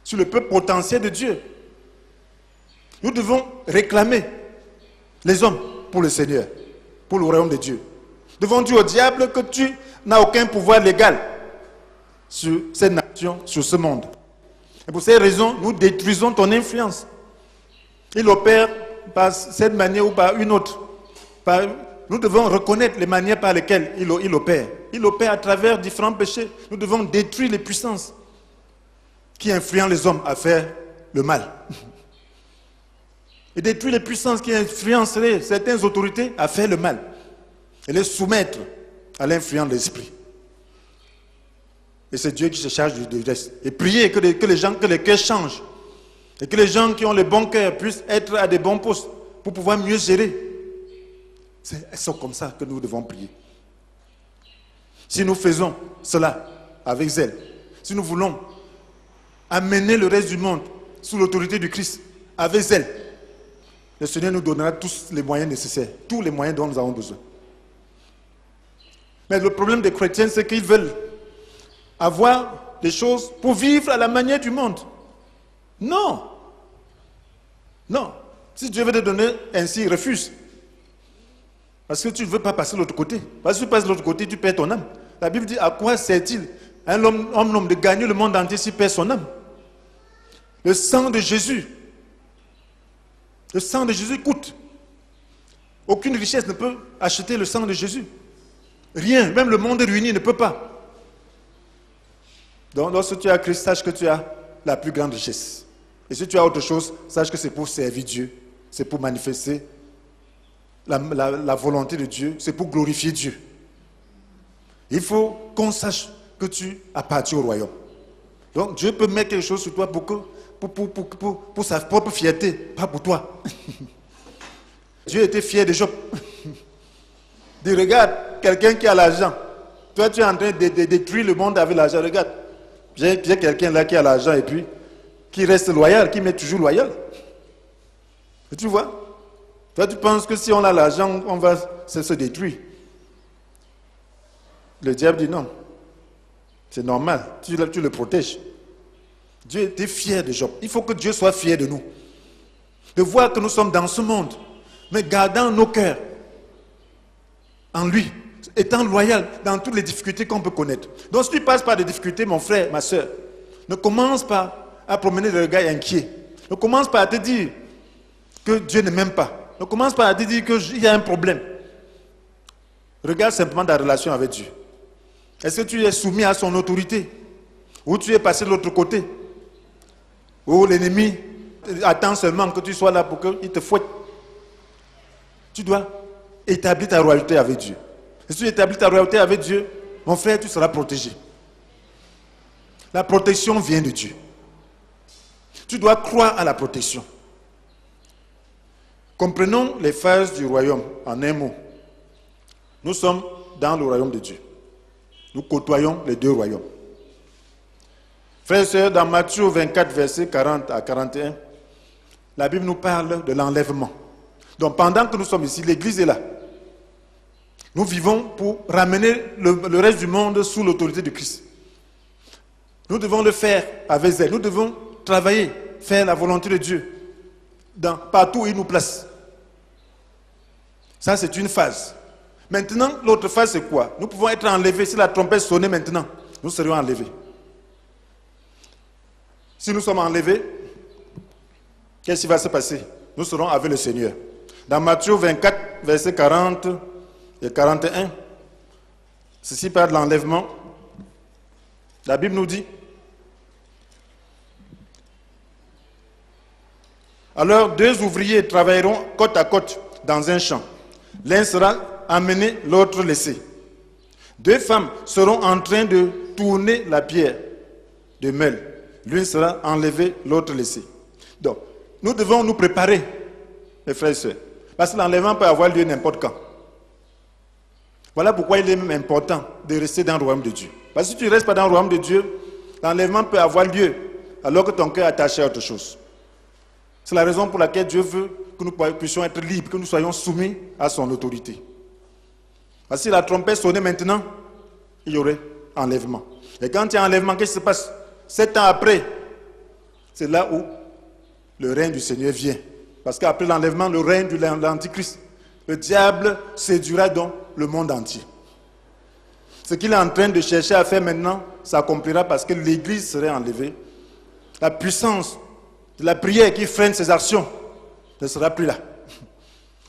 sur le peuple potentiel de Dieu. Nous devons réclamer les hommes pour le Seigneur, pour le royaume de Dieu. Nous devons dire au diable que tu n'as aucun pouvoir légal sur cette nation, sur ce monde. Et pour ces raisons, nous détruisons ton influence. Il opère par cette manière ou par une autre. Nous devons reconnaître les manières par lesquelles il opère. Il opère à travers différents péchés. Nous devons détruire les puissances qui influencent les hommes à faire le mal. Et détruire les puissances qui influenceraient certaines autorités à faire le mal. Et les soumettre à l'influence de l'esprit. Et c'est Dieu qui se charge du reste. Et prier que les cœurs changent. Et que les gens qui ont le bon cœur puissent être à des bons postes pour pouvoir mieux gérer. C'est comme ça que nous devons prier. Si nous faisons cela avec zèle, si nous voulons amener le reste du monde sous l'autorité du Christ avec zèle, le Seigneur nous donnera tous les moyens nécessaires, tous les moyens dont nous avons besoin. Mais le problème des chrétiens, c'est qu'ils veulent avoir des choses pour vivre à la manière du monde. Non. Non. Si Dieu veut te donner ainsi, refuse. Parce que tu ne veux pas passer de l'autre côté. Parce que si tu passes de l'autre côté, tu perds ton âme. La Bible dit, à quoi sert-il un homme de gagner le monde entier s'il perd son âme? Le sang de Jésus. Le sang de Jésus coûte. Aucune richesse ne peut acheter le sang de Jésus. Rien, même le monde réuni ne peut pas. Donc lorsque tu as Christ, sache que tu as la plus grande richesse. Et si tu as autre chose, sache que c'est pour servir Dieu. C'est pour manifester la volonté de Dieu. C'est pour glorifier Dieu. Il faut qu'on sache que tu appartiens au royaume. Donc Dieu peut mettre quelque chose sur toi pour sa propre fierté, pas pour toi. Dieu était fier de Job. Il dit, regarde, quelqu'un qui a l'argent. Toi, tu es en train de détruire le monde avec l'argent. Regarde, j'ai quelqu'un là qui a l'argent et puis qui reste loyal, qui m'est toujours loyal. Et tu vois? Toi, tu penses que si on a l'argent, on va se détruire. Le diable dit non. C'est normal, tu le protèges. Dieu était fier de Job. Il faut que Dieu soit fier de nous. De voir que nous sommes dans ce monde, mais gardant nos cœurs en lui, étant loyal dans toutes les difficultés qu'on peut connaître. Donc si tu passes par des difficultés, mon frère, ma soeur, ne commence pas à promener le regard inquiet. Ne commence pas à te dire que Dieu ne m'aime pas. Ne commence pas à te dire qu'il y a un problème. Regarde simplement ta relation avec Dieu. Est-ce que tu es soumis à son autorité? Ou tu es passé de l'autre côté? Ou l'ennemi attend seulement que tu sois là pour qu'il te fouette? Tu dois établir ta royauté avec Dieu. Et si tu établis ta royauté avec Dieu, mon frère, tu seras protégé. La protection vient de Dieu. Tu dois croire à la protection. Comprenons les phases du royaume en un mot. Nous sommes dans le royaume de Dieu. Nous côtoyons les deux royaumes. Frères et sœurs, dans Matthieu 24, versets 40 à 41, la Bible nous parle de l'enlèvement. Donc pendant que nous sommes ici, l'Église est là. Nous vivons pour ramener le reste du monde sous l'autorité de Christ. Nous devons le faire avec zèle. Nous devons travailler, faire la volonté de Dieu partout où il nous place. Ça, c'est une phase. Maintenant, l'autre phase, c'est quoi? Nous pouvons être enlevés. Si la trompette sonnait maintenant, nous serions enlevés. Si nous sommes enlevés, qu'est-ce qui va se passer? Nous serons avec le Seigneur. Dans Matthieu 24, versets 40 et 41, ceci parle de l'enlèvement. La Bible nous dit, alors 2 ouvriers travailleront côte à côte dans un champ. L'un sera amené, l'autre laissé. 2 femmes seront en train de tourner la pierre de meule. L'une sera enlevée, l'autre laissée. Donc, nous devons nous préparer, mes frères et sœurs. Parce que l'enlèvement peut avoir lieu n'importe quand. Voilà pourquoi il est même important de rester dans le royaume de Dieu. Parce que si tu ne restes pas dans le royaume de Dieu, l'enlèvement peut avoir lieu alors que ton cœur est attaché à autre chose. C'est la raison pour laquelle Dieu veut que nous puissions être libres, que nous soyons soumis à son autorité. Parce que si la trompette sonnait maintenant, il y aurait enlèvement. Et quand il y a enlèvement, qu'est-ce qui se passe? 7 ans après, c'est là où le règne du Seigneur vient. Parce qu'après l'enlèvement, le règne de l'Antichrist, le diable séduira donc le monde entier. Ce qu'il est en train de chercher à faire maintenant s'accomplira parce que l'Église serait enlevée. La puissance de la prière qui freine ses actions ne sera plus là.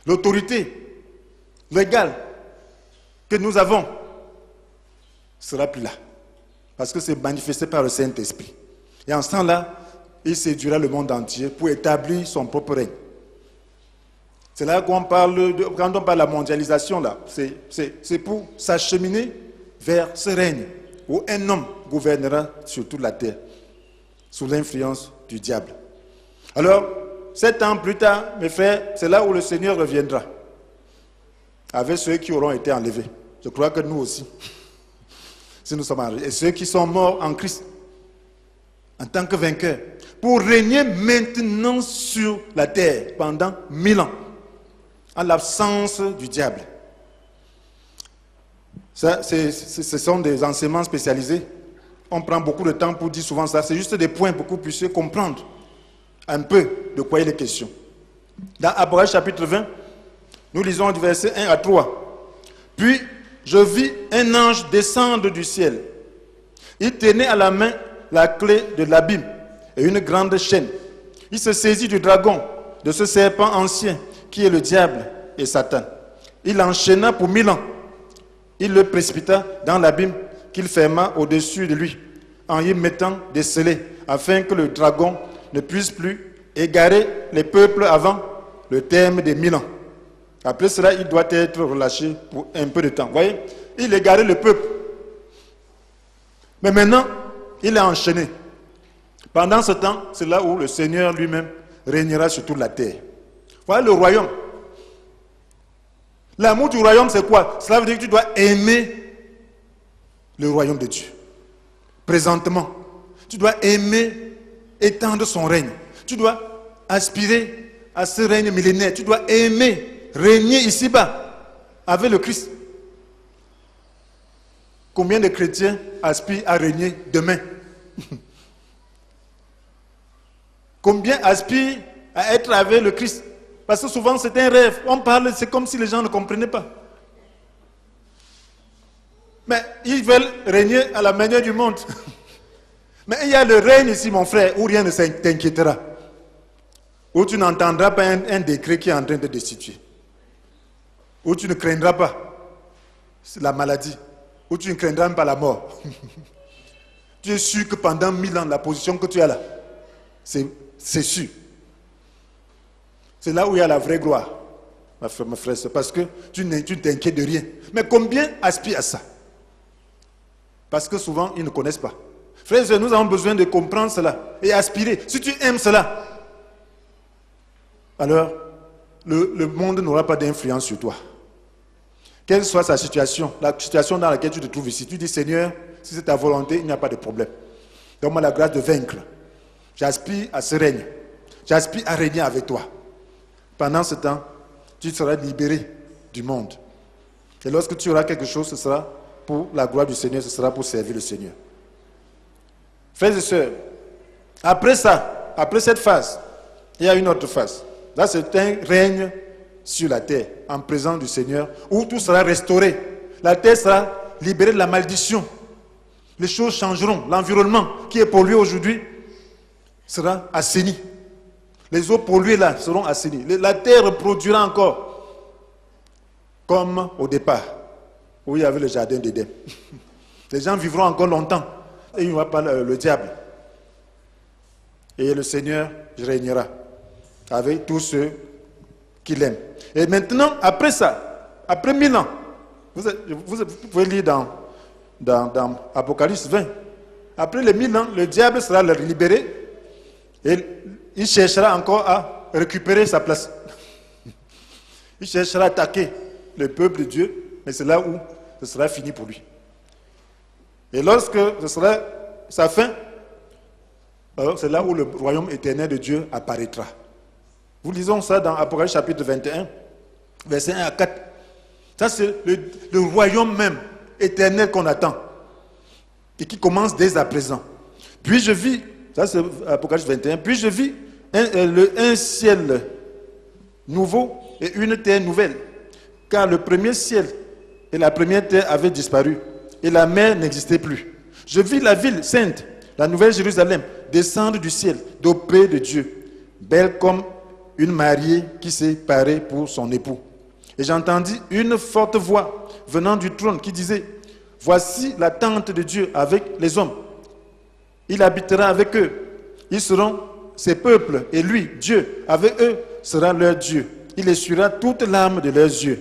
L'autorité légale que nous avons ne sera plus là. Parce que c'est manifesté par le Saint-Esprit. Et en ce temps-là, il séduira le monde entier pour établir son propre règne. C'est là qu'on parle, quand on parle de la mondialisation, là, c'est pour s'acheminer vers ce règne où un homme gouvernera sur toute la terre, sous l'influence du diable. Alors, 7 ans plus tard, mes frères, c'est là où le Seigneur reviendra, avec ceux qui auront été enlevés. Je crois que nous aussi, si nous sommes enlevés, et ceux qui sont morts en Christ, en tant que vainqueurs, pour régner maintenant sur la terre pendant 1000 ans, en l'absence du diable. Ça, ce sont des enseignements spécialisés. On prend beaucoup de temps pour dire souvent ça. C'est juste des points pour que vous puissiez comprendre un peu de quoi il est question. Dans Apocalypse chapitre 20, nous lisons du verset 1 à 3. Puis je vis un ange descendre du ciel. Il tenait à la main la clé de l'abîme et une grande chaîne. Il se saisit du dragon, de ce serpent ancien qui est le diable et Satan. Il l'enchaîna pour 1000 ans. Il le précipita dans l'abîme qu'il ferma au-dessus de lui, en y mettant des scellés, afin que le dragon ne puisse plus égarer les peuples avant le terme des 1000 ans. Après cela, il doit être relâché pour un peu de temps. Vous voyez, il égarait le peuple. Mais maintenant, il est enchaîné. Pendant ce temps, c'est là où le Seigneur lui-même régnera sur toute la terre. Voilà le royaume. L'amour du royaume, c'est quoi? Cela veut dire que tu dois aimer le royaume de Dieu. Présentement, tu dois aimer étendre son règne. Tu dois aspirer à ce règne millénaire. Tu dois aimer régner ici-bas avec le Christ. Combien de chrétiens aspirent à régner demain? Combien aspirent à être avec le Christ? Parce que souvent c'est un rêve. On parle, c'est comme si les gens ne comprenaient pas. Mais ils veulent régner à la manière du monde. Mais il y a le règne ici, mon frère, où rien ne t'inquiétera. Où tu n'entendras pas un décret qui est en train de destituer. Où tu ne craindras pas la maladie. Où tu ne craindras même pas la mort. Tu es sûr que pendant 1000 ans, la position que tu as là, c'est sûr. C'est là où il y a la vraie gloire, ma frère, c'est parce que tu ne t'inquiètes de rien. Mais combien aspirent à ça? Parce que souvent, ils ne connaissent pas. Frères, nous avons besoin de comprendre cela et aspirer. Si tu aimes cela, alors le monde n'aura pas d'influence sur toi. Quelle soit sa situation, la situation dans laquelle tu te trouves ici, tu dis Seigneur, si c'est ta volonté, il n'y a pas de problème. Donne-moi la grâce de vaincre. J'aspire à ce règne. J'aspire à régner avec toi. Pendant ce temps, tu seras libéré du monde. Et lorsque tu auras quelque chose, ce sera pour la gloire du Seigneur, ce sera pour servir le Seigneur. Frères et sœurs, après ça, après cette phase, il y a une autre phase. Là, c'est un règne sur la terre, en présence du Seigneur, où tout sera restauré. La terre sera libérée de la malédiction. Les choses changeront. L'environnement qui est pollué aujourd'hui sera assaini. Les eaux polluées là seront assainies. La terre reproduira encore comme au départ, où il y avait le jardin d'Éden. Les gens vivront encore longtemps et il n'y aura pas le diable. Et le Seigneur régnera avec tous ceux qui l'aiment. Et maintenant, après ça, après 1000 ans, vous pouvez lire dans Apocalypse 20, après les 1000 ans, le diable sera libéré et il cherchera encore à récupérer sa place. Il cherchera à attaquer le peuple de Dieu, mais c'est là où ce sera fini pour lui. Et lorsque ce sera sa fin, alors c'est là où le royaume éternel de Dieu apparaîtra. Nous lisons ça dans Apocalypse chapitre 21, versets 1 à 4. Ça c'est le royaume même éternel qu'on attend et qui commence dès à présent. Puis je vis, ça c'est Apocalypse 21, puis je vis un ciel nouveau et une terre nouvelle, car le premier ciel et la première terre avaient disparu et la mer n'existait plus. Je vis la ville sainte, la nouvelle Jérusalem, descendre du ciel d'auprès de Dieu, belle comme une mariée qui s'est parée pour son époux. Et j'entendis une forte voix venant du trône qui disait, voici la tente de Dieu avec les hommes. Il habitera avec eux. Ils seront ses peuples et lui, Dieu, avec eux, sera leur Dieu. Il essuiera toute larme de leurs yeux.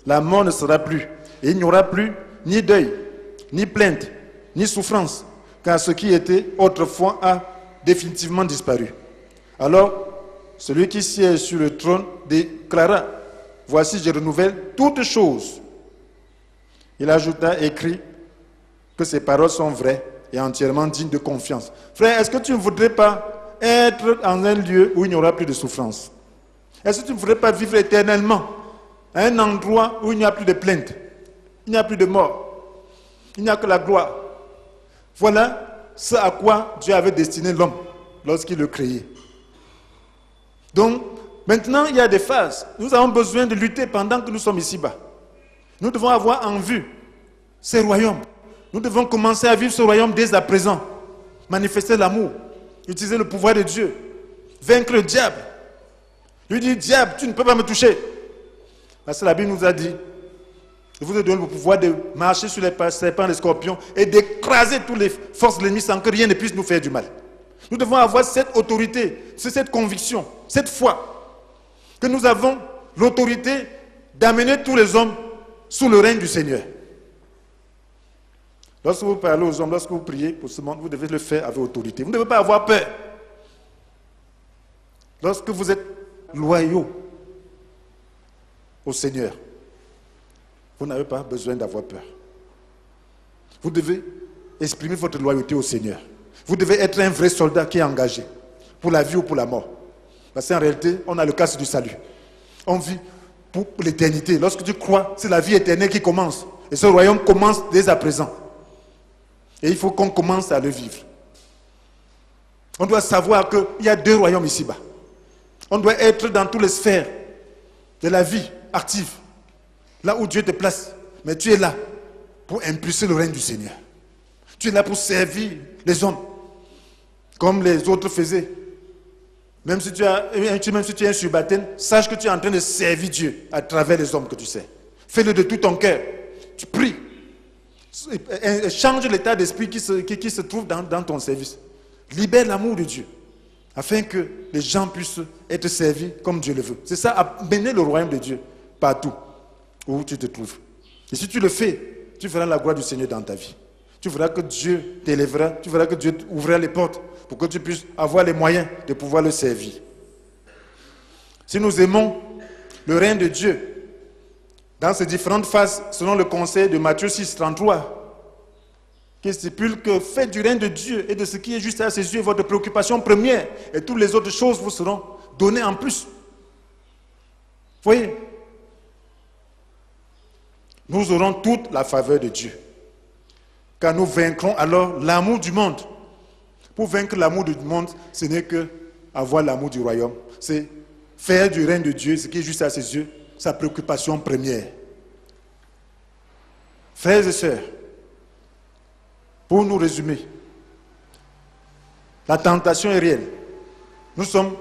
La mort ne sera plus. Et il n'y aura plus ni deuil, ni plainte, ni souffrance, car ce qui était autrefois a définitivement disparu. Alors, celui qui siège sur le trône déclara, voici, je renouvelle toutes choses. Il ajouta, écrit, que ces paroles sont vraies et entièrement dignes de confiance. Frère, est-ce que tu ne voudrais pas être dans un lieu où il n'y aura plus de souffrance? Est-ce que tu ne voudrais pas vivre éternellement à un endroit où il n'y a plus de plainte, il n'y a plus de mort, il n'y a que la gloire? Voilà ce à quoi Dieu avait destiné l'homme lorsqu'il le créait. Donc, Maintenant, il y a des phases. Nous avons besoin de lutter pendant que nous sommes ici-bas. Nous devons avoir en vue ces royaumes. Nous devons commencer à vivre ce royaume dès à présent. Manifester l'amour, utiliser le pouvoir de Dieu, vaincre le diable. Lui dit, diable, tu ne peux pas me toucher. Parce que la Bible nous a dit, je vous ai donné le pouvoir de marcher sur les serpents, les scorpions et d'écraser toutes les forces de l'ennemi sans que rien ne puisse nous faire du mal. Nous devons avoir cette autorité, cette conviction, cette foi, que nous avons l'autorité d'amener tous les hommes sous le règne du Seigneur. Lorsque vous parlez aux hommes, lorsque vous priez pour ce monde, vous devez le faire avec autorité. Vous ne devez pas avoir peur. Lorsque vous êtes loyaux au Seigneur, vous n'avez pas besoin d'avoir peur. Vous devez exprimer votre loyauté au Seigneur. Vous devez être un vrai soldat qui est engagé pour la vie ou pour la mort. Parce qu'en réalité, on a le casque du salut. On vit pour l'éternité. Lorsque tu crois, c'est la vie éternelle qui commence. Et ce royaume commence dès à présent. Et il faut qu'on commence à le vivre. On doit savoir qu'il y a deux royaumes ici-bas. On doit être dans toutes les sphères de la vie active. Là où Dieu te place. Mais tu es là pour impulser le règne du Seigneur. Tu es là pour servir les hommes. Comme les autres faisaient. Même si tu es un subalterne, sache que tu es en train de servir Dieu à travers les hommes que tu sais. Fais-le de tout ton cœur. Tu pries. Change l'état d'esprit qui se trouve dans ton service. Libère l'amour de Dieu. Afin que les gens puissent être servis comme Dieu le veut. C'est ça, amener le royaume de Dieu partout où tu te trouves. Et si tu le fais, tu verras la gloire du Seigneur dans ta vie. Tu verras que Dieu t'élèvera, tu verras que Dieu ouvrira les portes pour que tu puisses avoir les moyens de pouvoir le servir. Si nous aimons le règne de Dieu, dans ces différentes phases, selon le conseil de Matthieu 6, 33, qui stipule que faites du règne de Dieu et de ce qui est juste à ses yeux votre préoccupation première, et toutes les autres choses vous seront données en plus. Voyez, nous aurons toute la faveur de Dieu, car nous vaincrons alors l'amour du monde. Pour vaincre l'amour du monde, ce n'est que avoir l'amour du royaume. C'est faire du règne de Dieu, ce qui est juste à ses yeux, sa préoccupation première. Frères et sœurs, pour nous résumer, la tentation est réelle. Nous sommes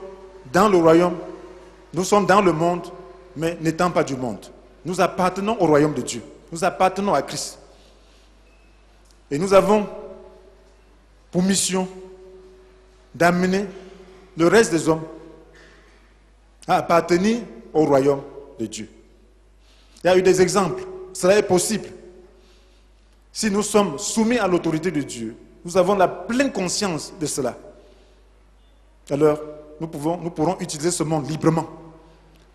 dans le royaume, nous sommes dans le monde, mais n'étant pas du monde. Nous appartenons au royaume de Dieu. Nous appartenons à Christ. Et nous avons pour mission d'amener le reste des hommes à appartenir au royaume de Dieu. Il y a eu des exemples. Cela est possible. Si nous sommes soumis à l'autorité de Dieu, nous avons la pleine conscience de cela. Alors, nous pourrons utiliser ce monde librement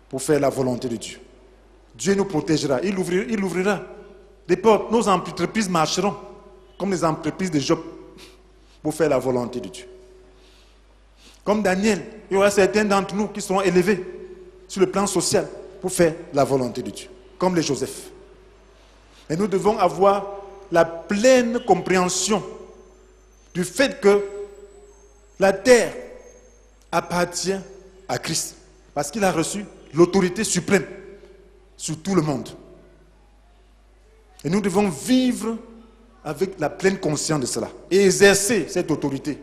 pour faire la volonté de Dieu. Dieu nous protégera, il ouvrira des portes. Nos entreprises marcheront comme les entreprises de Job pour faire la volonté de Dieu. Comme Daniel, il y aura certains d'entre nous qui seront élevés sur le plan social pour faire la volonté de Dieu, comme les Joseph. Et nous devons avoir la pleine compréhension du fait que la terre appartient à Christ, parce qu'il a reçu l'autorité suprême sur tout le monde. Et nous devons vivre avec la pleine conscience de cela et exercer cette autorité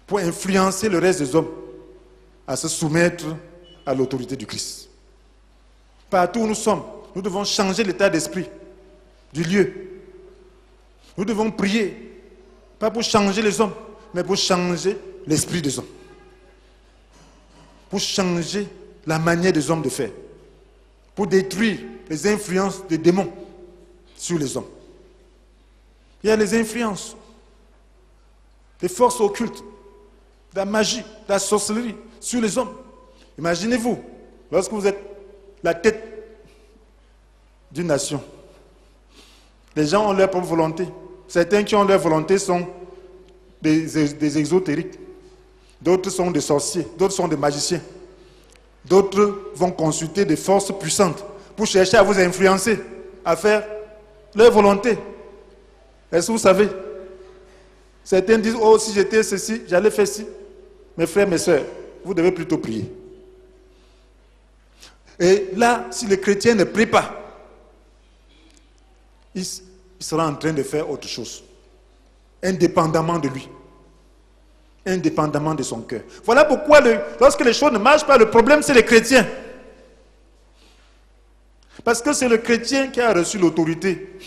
pour influencer le reste des hommes à se soumettre à l'autorité du Christ. Partout où nous sommes, nous devons changer l'état d'esprit du lieu. Nous devons prier, pas pour changer les hommes, mais pour changer l'esprit des hommes. Pour changer la manière des hommes de faire. Pour détruire les influences des démons sur les hommes. Il y a les influences des forces occultes, de la magie, de la sorcellerie sur les hommes. Imaginez-vous, lorsque vous êtes la tête d'une nation, les gens ont leur propre volonté. Certains qui ont leur volonté sont des exotériques, d'autres sont des sorciers, d'autres sont des magiciens, d'autres vont consulter des forces puissantes pour chercher à vous influencer, à faire leur volonté. Est-ce que vous savez? Certains disent, oh, si j'étais ceci, j'allais faire ci. Mes frères, mes sœurs, vous devez plutôt prier. Et là, si le chrétien ne prie pas, il sera en train de faire autre chose, indépendamment de lui, indépendamment de son cœur. Voilà pourquoi lorsque les choses ne marchent pas, le problème c'est le chrétien. Parce que c'est le chrétien qui a reçu l'autorité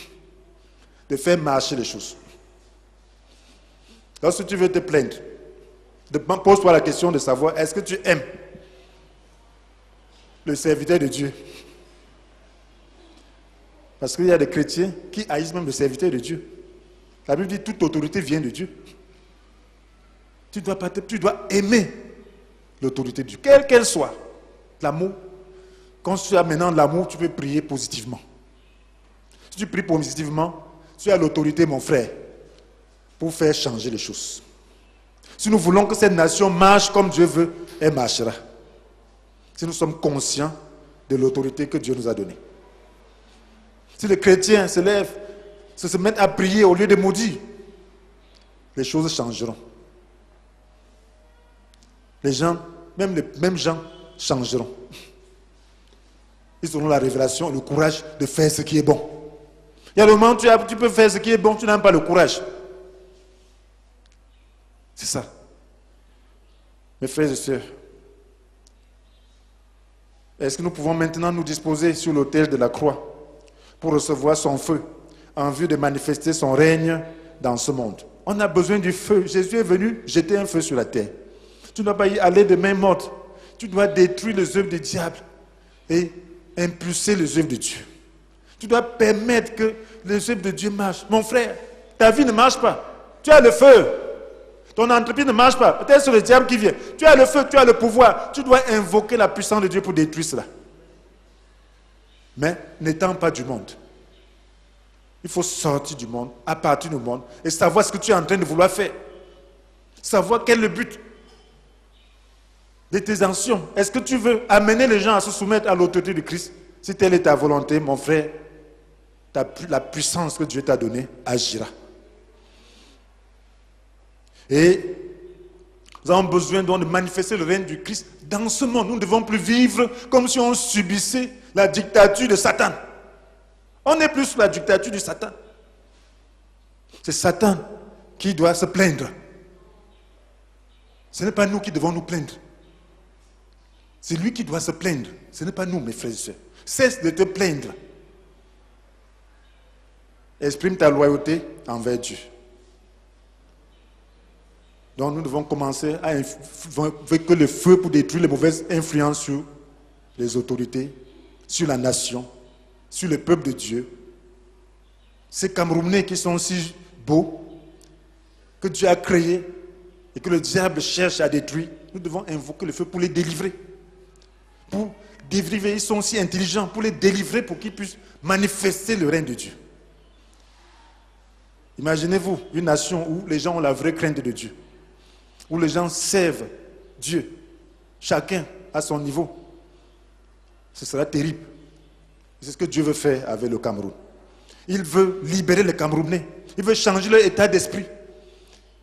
de faire marcher les choses. Lorsque tu veux te plaindre, pose-toi la question de savoir, est-ce que tu aimes le serviteur de Dieu? Parce qu'il y a des chrétiens qui haïssent même le serviteur de Dieu. La Bible dit toute autorité vient de Dieu. Tu dois aimer l'autorité de Dieu, quelle qu'elle soit. L'amour, quand tu as maintenant l'amour, tu peux prier positivement. Si tu pries positivement, tu as l'autorité, mon frère, pour faire changer les choses. Si nous voulons que cette nation marche comme Dieu veut, elle marchera. Si nous sommes conscients de l'autorité que Dieu nous a donnée. Si les chrétiens se lèvent, se mettent à prier au lieu de maudire, les choses changeront. Les gens, même les mêmes gens, changeront. Ils auront la révélation, le courage de faire ce qui est bon. Il y a le moment où tu peux faire ce qui est bon, tu n'as pas le courage. C'est ça. Mes frères et sœurs, est-ce que nous pouvons maintenant nous disposer sur l'autel de la croix pour recevoir son feu en vue de manifester son règne dans ce monde? On a besoin du feu. Jésus est venu jeter un feu sur la terre. Tu ne dois pas y aller de main morte. Tu dois détruire les œuvres du diable et impulser les œuvres de Dieu. Tu dois permettre que les œuvres de Dieu marchent. Mon frère, ta vie ne marche pas. Tu as le feu. Ton entreprise ne marche pas. Peut-être c'est le diable qui vient. Tu as le feu, tu as le pouvoir. Tu dois invoquer la puissance de Dieu pour détruire cela. Mais n'étant pas du monde. Il faut sortir du monde, à partir du monde, et savoir ce que tu es en train de vouloir faire. Savoir quel est le but de tes actions. Est-ce que tu veux amener les gens à se soumettre à l'autorité de Christ? Si telle est ta volonté, mon frère, la puissance que Dieu t'a donnée agira. Et nous avons besoin donc de manifester le règne du Christ dans ce monde. Nous ne devons plus vivre comme si on subissait la dictature de Satan. On n'est plus sous la dictature de Satan. C'est Satan qui doit se plaindre. Ce n'est pas nous qui devons nous plaindre. C'est lui qui doit se plaindre. Ce n'est pas nous, mes frères et sœurs. Cesse de te plaindre. Exprime ta loyauté envers Dieu. Donc nous devons commencer à avec le feu pour détruire les mauvaises influences sur les autorités, sur la nation, sur le peuple de Dieu. Ces Camerounais qui sont si beaux, que Dieu a créés et que le diable cherche à détruire, nous devons invoquer le feu pour les délivrer. Pour délivrer, ils sont si intelligents, pour les délivrer, pour qu'ils puissent manifester le règne de Dieu. Imaginez-vous une nation où les gens ont la vraie crainte de Dieu, où les gens servent Dieu, chacun à son niveau. Ce sera terrible. C'est ce que Dieu veut faire avec le Cameroun. Il veut libérer les Camerounais. Il veut changer leur état d'esprit.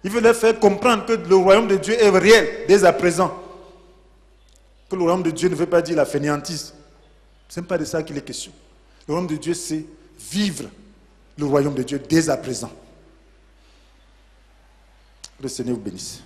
Il veut leur faire comprendre que le royaume de Dieu est réel dès à présent. Que le royaume de Dieu ne veut pas dire la fainéantise. Ce n'est pas de ça qu'il est question. Le royaume de Dieu, c'est vivre le royaume de Dieu dès à présent. Que le Seigneur vous bénisse.